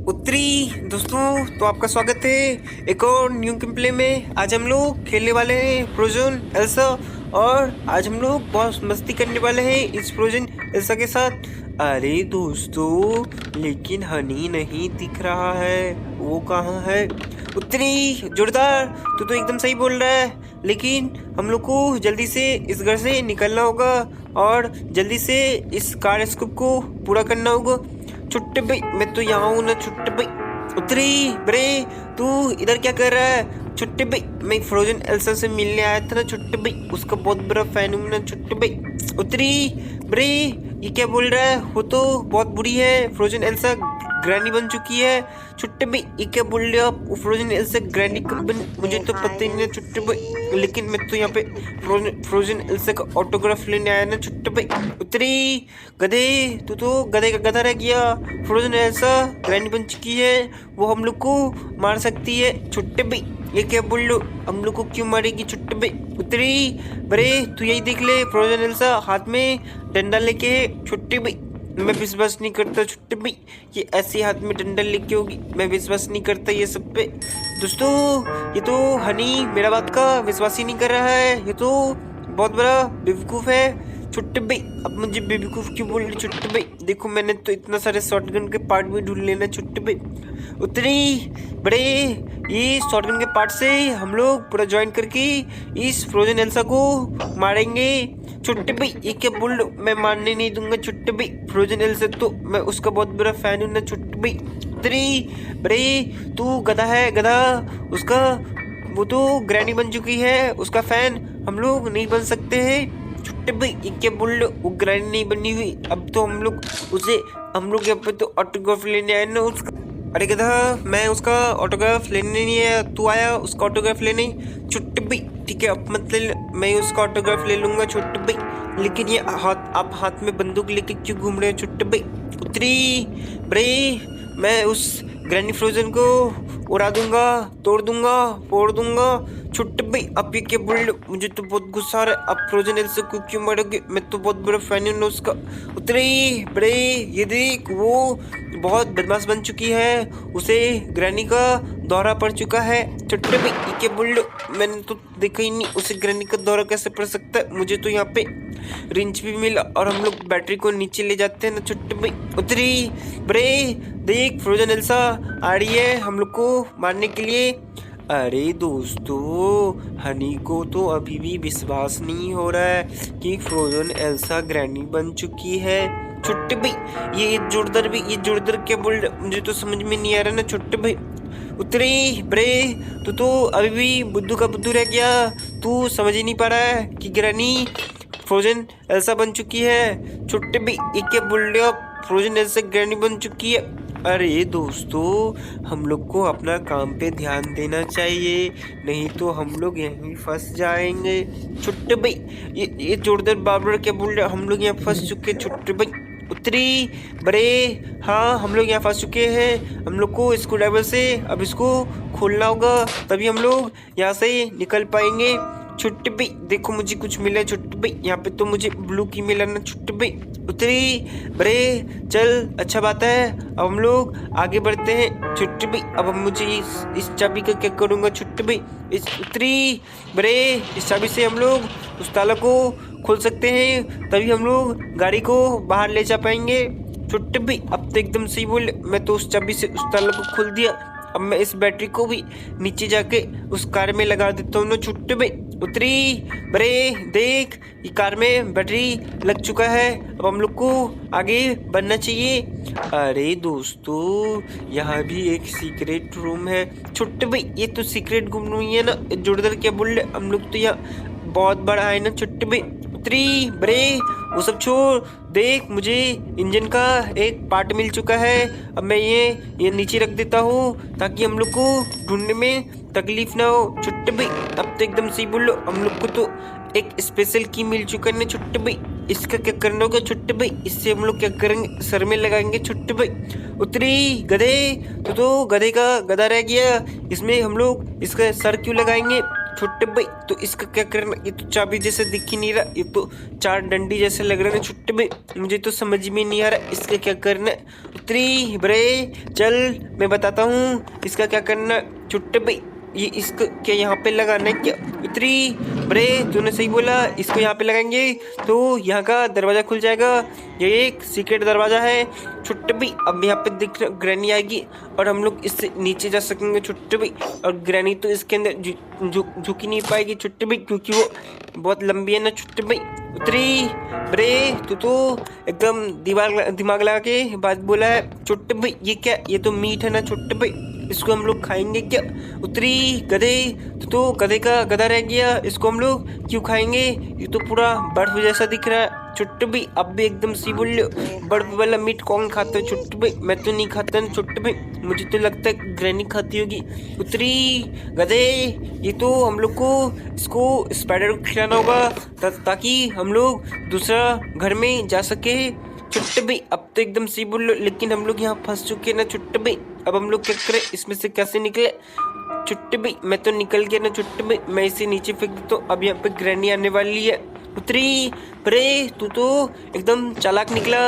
उत्तरी दोस्तों, तो आपका स्वागत है एक और न्यू गेम प्ले में। आज हम लोग खेलने वाले हैं फ्रोजन एल्सा और आज हम लोग बहुत मस्ती करने वाले हैं इस फ्रोजन एल्सा के साथ। अरे दोस्तों, लेकिन हनी नहीं दिख रहा है, वो कहाँ है? उत्तरी जोरदार, तू तो एकदम सही बोल रहा है, लेकिन हम लोग को जल्दी से इस घर से निकलना होगा और जल्दी से इस कार स्कूप को पूरा करना होगा। छुट्टे भाई, मैं तो यहाँ हूँ ना छुट्टे भाई। उत्तरी बरे, तू इधर क्या कर रहा है? छुट्टे भाई, मैं फ्रोजन एल्सा से मिलने आया था ना छुट्टे भाई, उसका बहुत बड़ा फैन हूँ ना छुट्टे भाई। उत्तरी बरे, ये क्या बोल रहा है? वो तो बहुत बुरी है, फ्रोजन एल्सा ग्रैनी बन चुकी है। छुट्टे भाई, ये क्या बोल रहे हो आप? फ्रोजन एल्सा ग्रैनी कब बन? मुझे तो पता ही नहीं छुट्टे भाई, लेकिन मैं तो यहाँ पे फ्रोजन एल्सा का ऑटोग्राफ लेने आया ना छुट्टे भाई। उत्तरी गधे, तू तो गधे का गधा रह गया। फ्रोजन एल्सा ग्रैनी बन चुकी है, वो हम लोग को मार सकती है। छुट्टे भाई, ये क्या बोल लो? हम लोग को क्यों मारेगी छुट्टे भाई? उत्तरी बरे, तू यही देख ले, फ्रोजन एल्सा हाथ में डंडा लेके है। छुट्टे भाई, मैं विश्वास नहीं करता छुट्टे भाई, ये ऐसे हाथ में डंडा लेके होगी, मैं विश्वास नहीं करता ये सब पे। दोस्तों, ये तो हनी मेरा बात का विश्वास ही नहीं कर रहा है, ये तो बहुत बड़ा बेवकूफ़ है। छुट्टे भाई, अब मुझे बेवकूफ़ क्यों बोल रहे छुट्टे भाई? देखो, मैंने तो इतना सारे शॉटगन के पार्ट भी ढूंढ लेना छुट्टे भाई। उतनी बड़े, ये शॉटगन के पार्ट से हम लोग पूरा ज्वाइन करके इस फ्रोजन एल्सा को मारेंगे। छुट्टे भाई, ये क्या बोल रहे हो? मैं मारने नहीं दूंगा छुट्टे भाई, फ्रोजन एल्सा तो मैं उसका बहुत बड़ा फैन हूँ ना छुट्टे भाई। उतनी बड़े, तू गधा है गधा, उसका वो तो ग्रैनी बन चुकी है, उसका फैन हम लोग नहीं बन सकते हैं। छुट्टे भाई, ये क्या बोल रहे हो? वो ग्रैनी नहीं बनी हुई, अब तो हम लोग यहाँ पे तो ऑटोग्राफ लेने आए ना उसका। अरे गधा, मैं उसका ऑटोग्राफ लेने नहीं आया, तू आया उसका ऑटोग्राफ लेने। छुट्टे भाई, ठीक है, अब मत ले, मैं उसका ऑटोग्राफ ले लूंगा छुट्टे भाई, लेकिन ये आप हाथ में बंदूक लेके क्यों घूम रहे हो छुट्टे भाई? उतरी बड़े, मैं उस ग्रैनी फ्रोजन को उड़ा दूंगा, तोड़ दूंगा, फोड़ दूंगा। छुट्टे भाई, आप ये क्या बोल रहे हो? मुझे तो बहुत गुस्सा आ रहा है, आप फ्रोजन एल्सा को क्यों मारोगे? मैं तो बहुत बड़ा फैन हूँ उसका। उतरी बड़े, ये देख, वो बहुत बदमाश बन चुकी है, उसे ग्रैनी का दौरा पड़ चुका है। छुट्टे भाई, ये क्या बोल रहे हो? मैंने तो देखा ही नहीं, उसे ग्रैनी का दौरा कैसे पड़ सकता है? मुझे तो यहाँ पे रिंच भी मिला और हम लोग बैटरी को नीचे ले जाते हैं ना छुट्टे भाई। उतरी बड़े, देख फ्रोजन एल्सा आ रही है हम लोग को मारने के लिए। अरे दोस्तों, हनी को तो अभी भी विश्वास नहीं हो रहा है कि फ्रोजन एल्सा ग्रैनी बन चुकी है। छुट्टे भाई, ये जोरदार क्या बोल रहे? मुझे तो समझ में नहीं आ रहा ना छुट्टे भाई। उतरी बड़े, तू तो अभी भी बुद्धू का बुद्धू रह गया, तू समझ ही नहीं पा रहा है कि ग्रैनी फ्रोजन एल्सा बन चुकी है। छुट्टे भाई, ये क्या बोल रहे हो? फ्रोजन एल्सा ग्रैनी बन चुकी है। अरे दोस्तों, हम लोग को अपना काम पे ध्यान देना चाहिए, नहीं तो हम लोग यहीं फंस जाएंगे। छुट्टे भाई, ये जोरदार बाबर क्या बोल रहे? हम लोग यहाँ फंस चुके छुट्टे भाई। उतरी बड़े, हाँ हम लोग यहाँ फंस चुके हैं, हम लोग को स्क्रू ड्राइवर से अब इसको खोलना होगा, तभी हम लोग यहाँ से निकल पाएंगे। छुट्टे भाई, देखो मुझे कुछ मिला है छुट्टे भाई, यहाँ पे तो मुझे ब्लू की मिला ना छुट्टे भाई। उतरी बड़े, चल अच्छा बात है, अब हम लोग आगे बढ़ते हैं छुट्टे भाई। अब मुझे इस चाबी का क्या करूँगा छुट्टे भाई? उतरी बड़े, इस चाबी से हम लोग उस ताला को खोल सकते हैं, तभी हम लोग गाड़ी को बाहर ले जा पाएंगे। छुट्टे भाई, अब तो एकदम सही बोले, मैं तो उस चाबी से उस ताला को खोल दिया, अब मैं इस बैटरी को भी नीचे जाके उस कार में लगा देता हूँ ना छुट्टे भाई। उतरी बड़े, देख ये कार में बैटरी लग चुका है, अब हम लोग को आगे बढ़ना चाहिए। अरे दोस्तों, यहाँ भी एक सीक्रेट रूम है। छुट्टे भाई, ये तो सीक्रेट रूम नहीं है ना, जोरदार क्या बोल रहे? हम लोग तो यहाँ बहुत बड़ा है ना छुट्टे भाई। उतरी बड़े, वो सब छोड़, देख मुझे इंजन का एक पार्ट मिल चुका है, अब मैं ये नीचे रख देता हूँ ताकि हम लोग को ढूंढने में तकलीफ ना हो। छुट्टे भाई, अब तो एकदम सही बोलो, हम लोग को तो एक स्पेशल की मिल चुका है ना छुट्टे भाई, इसका क्या करना होगा छुट्टे भाई? इससे हम लोग क्या करेंगे? सर में लगाएंगे छुट्टे भाई। उतरी गधे, तो गधे का गधा रह गया, इसमें हम लोग इसका सर क्यों लगाएंगे छुट्टे भाई? तो इसका क्या करना? ये तो चाबी जैसे दिख ही नहीं रहा, ये तो चार डंडी जैसे लग रहे हैं छुट्टे भाई, मुझे तो समझ में नहीं आ रहा इसका क्या करना है। उतरी बरे, चल मैं बताता हूँ इसका क्या करना। छुट्टे भाई, ये इसको क्या यहाँ पे लगाना है क्या? उतरी बरे, तूने सही बोला, इसको यहाँ पे लगाएंगे तो यहाँ का दरवाजा खुल जाएगा। ये एक सीक्रेट दरवाजा है छुट्टे भाई। अब यहाँ पे देख ग्रैनी आएगी और हम लोग इससे नीचे जा सकेंगे छुट्टे भाई। और ग्रैनी तो इसके अंदर झुक ही नहीं पाएगी छुट्टे भाई, क्योंकि वो बहुत लंबी है ना छुट्टे भाई। उतरी बरे, तू तो एकदम दिमाग लगा के बात बोला है छुट्टे भाई। ये क्या, ये तो मीट है ना छुट्टे भाई, इसको हम लोग खाएंगे क्या? उतरी गधे, तो गधे का गधा रह गया, इसको हम लोग क्यों खाएंगे? ये तो पूरा बर्फ जैसा दिख रहा है छुट्टे भाई। अब भी एकदम सी बोल लो, बर्फ वाला मीट कौन खाता है छुट्टे भाई? मैं तो नहीं खाता ना छुट्टे भाई, मुझे तो लगता है ग्रैनी खाती होगी। उतरी गधे, ये तो हम लोग को इसको स्पाइडर को खिलाना होगा ताकि हम लोग दूसरा घर में जा सके छुट्टे भाई। अब तो एकदम सही बोल लो, लेकिन हम लोग यहाँ फंस चुके हैं ना छुट्टे भाई। अब हम लोग क्या करें, इसमें से कैसे निकले छुट्टे भाई? मैं तो निकल गया ना छुट्टे भाई, मैं इसे नीचे फेंक देता हूँ। अब यहाँ पे ग्रैनी आने वाली है। उतरी बरे, तू तो एकदम चालाक निकला,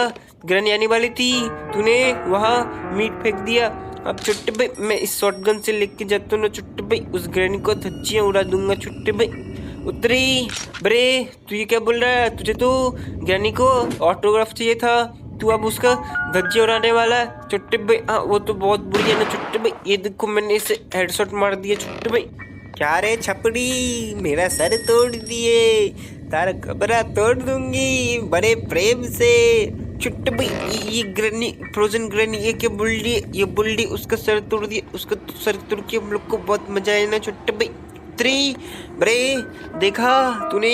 ग्रैनी आने वाली थी, तूने वहाँ मीट फेंक दिया। अब छुट्टे भाई मैं इस शॉटगन से लेके जाता हूँ ना छुट्टे भाई, उस ग्रैनी को धज्जियाँ उड़ा दूंगा छुट्टे भाई। उतरी बरे, तू ये क्या बोल रहा है? तुझे तो ग्रैनी को ऑटोग्राफ चाहिए था, तू अब उसका धज्जी उड़ाने वाला है छुट्टे भाई। हाँ वो तो बहुत बुरी है ना छुट्टे भाई, ये देखो मैंने इसे हेडशॉट मार दिया छुट्टे भाई। क्या रे छपड़ी, मेरा सर तोड़ दिए, तारा कबरा तोड़ दूंगी बड़े प्रेम से छुट्टे भाई। ये ग्रैनी, फ्रोजन ग्रैनी, ये क्या बुल्ली, ये बुल्ली उसका सर तोड़ दिया, उसका सर तोड़ के हम लोग को बहुत मजा आया ना छुट्टे भाई। उतरी बरे, देखा तूने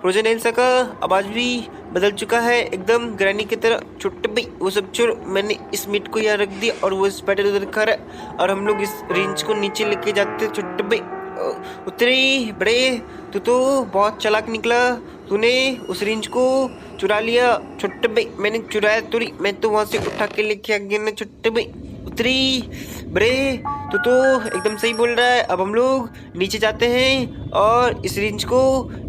फ्रोजन एल्सा का आवाज भी बदल चुका है एकदम ग्रैनी की तरह छुट्टे भाई। वो सब छोड़, मैंने इस मीट को यहाँ रख दिया और वो स्पाइडर उधर खा रहा है और हम लोग इस रेंज को नीचे लेके जाते छुट्टे भाई। उतरी बड़े, तू तो बहुत चालाक निकला, तूने उस रेंज को चुरा लिया छुट्टे भाई। मैंने चुराया थोड़ी, मैं तो वहां से उठा के लेके आ गया ना छुट्टे भाई। उतरी बड़े, तो एकदम सही बोल रहा है। अब हम लोग नीचे जाते हैं और इस रेंज को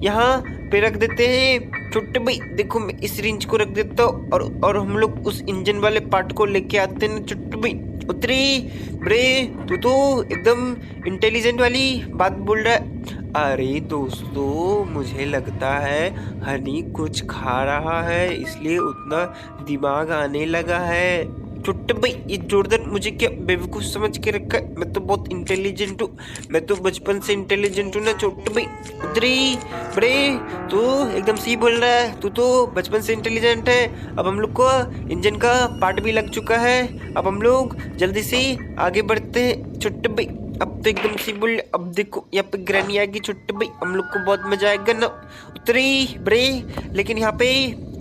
यहाँ पे रख देते हैं छुट्टे भाई। देखो मैं इस रेंज को रख देता हूँ और हम लोग उस इंजन वाले पार्ट को लेके आते हैं छुट्टे भाई। उतरी बड़े, तू तो एकदम इंटेलिजेंट वाली बात बोल रहा है। अरे दोस्तों, मुझे लगता है हनी कुछ खा रहा है, इसलिए उतना दिमाग आने लगा है छुट्टे भाई। ये जोरदार मुझे क्या बेवकूफ समझ के रखा है? मैं तो बहुत इंटेलिजेंट हूँ, मैं तो बचपन से इंटेलिजेंट हूँ ना छोटे भाई। उतरी बड़े, तू एकदम सही बोल रहा है, तू तो बचपन से इंटेलिजेंट है। अब हम लोग को इंजन का पार्ट भी लग चुका है, अब हम लोग जल्दी से आगे बढ़ते हैं छोटे भाई। अब तो एकदम सी बोल, अब देखो यहाँ पे ग्रैनी आएगी छोटे भाई, हम लोग को बहुत मजा आएगा ना। उतरी बड़े, लेकिन यहाँ पे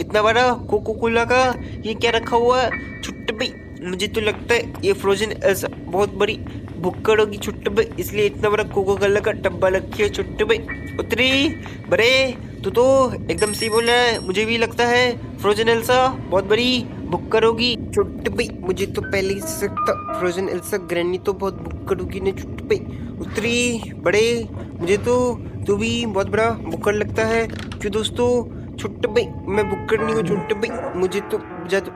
इतना बड़ा कोको कोला का ये क्या रखा हुआ है छुट्टे भाई? मुझे तो लगता है ये फ्रोजन एल्सा बहुत बड़ी भुक्कड़ होगी छुट्टे भाई, इसलिए इतना बड़ा कोको कोला का डब्बा रखी है छुट्टे भाई। उतरी बड़े, तू तो एकदम सही बोल रहा है, मुझे भी लगता है फ्रोजन एल्सा बहुत बड़ी भुक्कड़ होगी छुट्टे भाई। मुझे तो पहले ही से लगता फ्रोजन एल्सा ग्रैनी तो बहुत भुक्कड़ होगी ना छुट्टे भाई। उतरी बड़े, मुझे तो तू भी बहुत बड़ा भुक्कड़ लगता है। क्यों दोस्तों छुट्टे भाई, मैं भुक्कड़ नहीं हूँ छुट्टे भाई, मुझे तो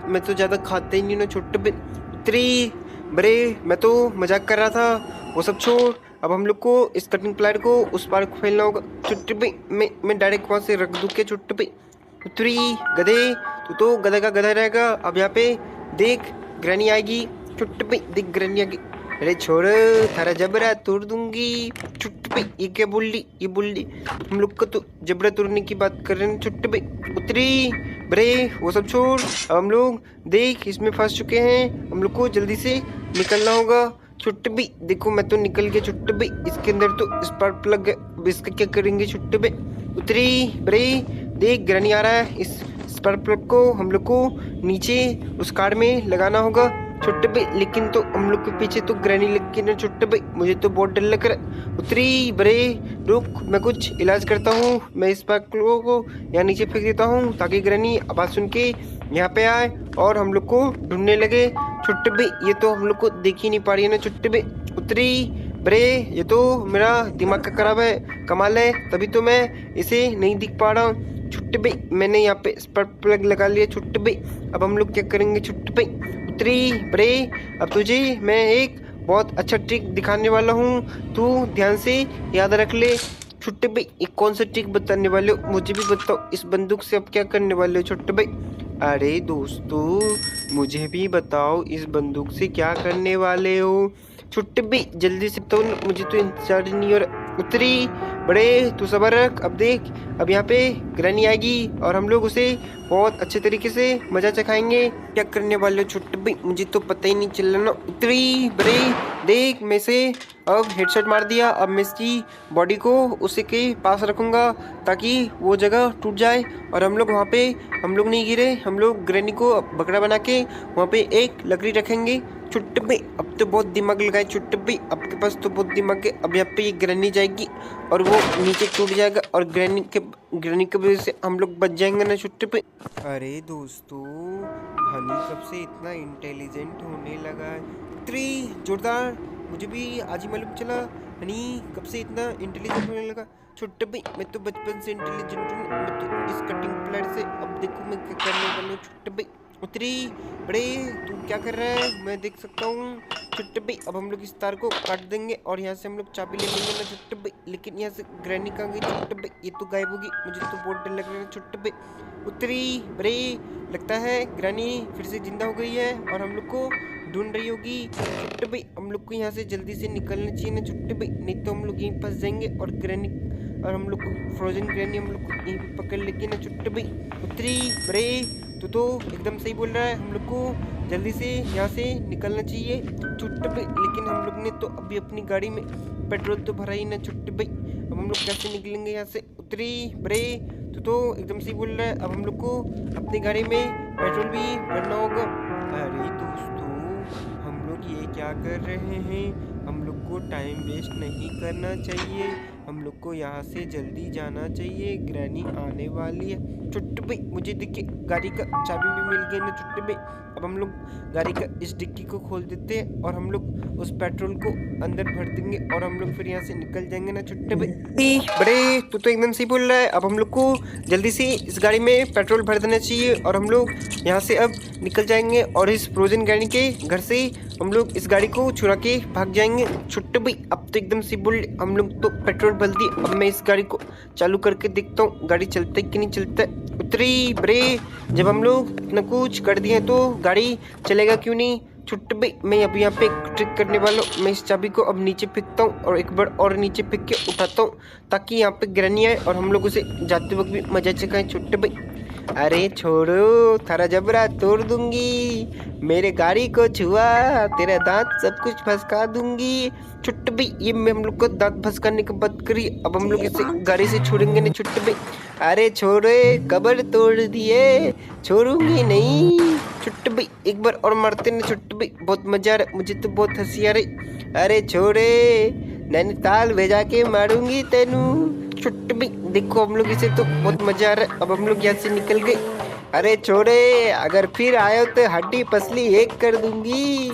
मैं तो ज़्यादा खाता ही नहीं ना छुट्टे भाई। उतरी बड़े, मैं तो मजाक कर रहा था, वो सब छोड़। अब हम लोग को इस कटिंग प्लायर को उस पार फैलना होगा छुट्टे भाई। मैं डायरेक्ट वहाँ से रख दूँ क्या छुट्टे भाई? उतरी गधे, तू तो गधा का गधा रहेगा। अब यहाँ पे देख ग्रैनी आएगी छुट्टे भाई, देख ग्रैनी आएगी। अरे छोड़, थारा जबरा तोड़ दूंगी छुट्टे भाई। ये क्या बोल ली, ये बोल ली, हम लोग का तो जबरा तोड़ने की बात कर रहे हैं छुट्टे भाई। उतरी बड़े, वो सब छोड़, अब हम लोग देख इसमें फंस चुके हैं, हम लोग को जल्दी से निकलना होगा छुट्टे भाई। देखो मैं तो निकल गया छुट्टे भाई, इसके अंदर तो स्पार्क प्लग है, अब इसका क्या करेंगे छुट्टे भाई? उतरी बड़े, देख ग्रैनी आ रहा है, इस स्पार्क प्लग को हम लोग को नीचे उस कार में लगाना होगा छुट्टे भाई। लेकिन तो हम लोग के पीछे तो ग्रैनी लग गई ना छुट्टे भाई, मुझे तो बहुत डर लग रहा है। उतरी बड़े, रुक मैं कुछ इलाज करता हूँ, मैं इस स्पार्क प्लग को यहाँ नीचे फेंक देता हूँ ताकि ग्रैनी आवाज सुन के यहाँ पे आए और हम लोग को ढूंढने लगे छुट्टे भाई। ये तो हम लोग को देख ही नहीं पा रही है ना छुट्टे भाई। उतरी बड़े, ये तो मेरा दिमाग का खराब है, कमाल है, तभी तो मैं इसे नहीं दिख पा रहा हूँ छुट्टे भाई। मैंने यहाँ पे स्पार्क प्लग लगा लिया छुट्टे भाई, अब हम लोग क्या करेंगे छुट्टे भाई? उतरी बड़े। अब तुझे मैं एक बहुत अच्छा ट्रिक दिखाने वाला हूँ, तू ध्यान से याद रख ले। छोटे भाई एक कौन सा ट्रिक बताने वाले हो, मुझे भी बताओ। इस बंदूक से अब क्या करने वाले हो छोटे भाई? अरे दोस्तों मुझे भी बताओ इस बंदूक से क्या करने वाले हो। छोटे भाई जल्दी से तो, मुझे तो इंतजार ही नहीं हो रहा। उतरी बड़े तू सबर रख। अब देख, अब यहाँ पे ग्रैनी आएगी और हम लोग उसे बहुत अच्छे तरीके से मजा चखाएंगे। क्या करने वाले हो छोटे भाई, मुझे तो पता ही नहीं चल रहा ना। उतरी बड़े देख, मैं से अब हेडशॉट मार दिया। अब मैं इसकी बॉडी को उसी के पास रखूंगा ताकि वो जगह टूट जाए और हम लोग वहाँ पे, हम लोग नहीं गिरे। हम लोग ग्रैनी को बकरा बना के वहाँ पे एक लकड़ी रखेंगे। छुट्टे भाई अब तो बहुत दिमाग लगाए छुट्टे भाई, आपके पास तो बहुत दिमाग है। अब यहाँ पे ये ग्रैनी जाएगी और वो नीचे टूट जाएगा और ग्रैनी के वजह से हम लोग बच जाएंगे ना छुट्टे भाई। अरे दोस्तों हनी कब से इतना इंटेलिजेंट होने लगा है? इतनी जोरदार, मुझे भी आज ही मालूम चला हनी कब से इतना इंटेलिजेंट होने लगा। छोटे भाई मैं तो बचपन से इंटेलिजेंट हूँ, मैं तो इस कटिंग प्लेट से। अब देखो मैं क्या करने वाला हूँ छोटे भाई। उतरी बड़े तू क्या कर रहा है, मैं देख सकता हूँ। छोटे भाई अब हम लोग इस तार को काट देंगे और यहाँ से हम लोग चाबी ले लेंगे ना छोटे भाई। लेकिन यहाँ से ग्रैनी कहाँ गई छोटे भाई? ये तो गायब होगी, मुझे तो बहुत डर लग रहा है छोटे भाई। उतरी बड़े लगता है ग्रैनी फिर से जिंदा हो गई है और हम लोग को ढूंढ रही होगी। छोटे भाई हम लोग को यहाँ से जल्दी से निकलना चाहिए ना छोटे भाई, नहीं तो हम लोग यहीं फंस जाएंगे और ग्रैनी और हम लोग को फ्रोजन ग्रैनी हम लोग को यहीं पे पकड़ लेगी ना छोटे भाई। उतरी बड़े तू तो एकदम सही बोल रहा है, हम लोग को जल्दी से यहाँ से निकलना चाहिए छोटे भाई। लेकिन हम लोग ने तो अभी अपनी गाड़ी में पेट्रोल तो भरा ही ना छोटे भाई, अब हम लोग कैसे निकलेंगे यहाँ से? उतरी बड़े तू तो एकदम सही बोल रहा है, अब हम लोग को अपनी गाड़ी में पेट्रोल भी भरना होगा। अरे दोस्तों हम लोग ये क्या कर रहे हैं, हम लोग को टाइम वेस्ट नहीं करना चाहिए, हम लोग को यहाँ से जल्दी जाना चाहिए, ग्रैनी आने वाली है। छोटे भाई मुझे देखिए गाड़ी का चाबी भी मिल गई ना छोटे भाई। अब हम लोग गाड़ी का इस डिक्की को खोल देते हैं और हम लोग उस पेट्रोल को अंदर भर देंगे और हम लोग फिर यहाँ से निकल जाएंगे ना छोटे भाई। बड़े तू तो एकदम सही बोल रहा है, अब हम लोग को जल्दी से इस गाड़ी में पेट्रोल भर देना चाहिए और हम लोग यहाँ से अब निकल जाएंगे और इस फ्रोजन ग्रैनी के घर से हम लोग इस गाड़ी को चुरा के भाग जाएंगे। छोटे भाई अब तो एकदम सही बोल, हम लोग तो पेट्रोल भर दिए। अब मैं इस गाड़ी को चालू करके देखता हूँ गाड़ी चलता है कि नहीं चलता है। उतरी बड़े जब हम लोग इतना कुछ कर दिए तो गाड़ी चलेगा क्यों नहीं? छोटे भाई मैं अब यहाँ पे एक ट्रिक करने वाला हूँ, मैं इस चाबी को अब नीचे फेंकता हूँ और एक बार और नीचे फेंक के उठाता हूँ ताकि यहाँ पे ग्रैनी आए और हम लोग उसे जाते वक्त भी मजा चखाएं छोटे भाई। अरे छोड़ो थारा जबरा तोड़ दूंगी, मेरे गाड़ी को छुआ तेरा दांत सब कुछ फंसका दूंगी। छोटे भाई ये मैं हम लोग को दांत फंसकाने की बात करी, अब हम लोग इसे गाड़ी से छोड़ेंगे नहीं छोटे भाई। अरे छोड़े कबर तोड़ दिए, छोड़ूंगी नहीं छोटे भाई। एक बार और मारते ना छोटे भाई, बहुत मजा आ रहा है, मुझे तो बहुत हंसी आ रही। अरे छोड़े नैनीताल भेजा के मारूंगी तेनू छोटे भाई। देखो हम लोग इसे तो बहुत मजा आ रहा है, अब हम लोग यहाँ से निकल गए। अरे छोड़े अगर फिर आयो तो हड्डी पसली एक कर दूंगी।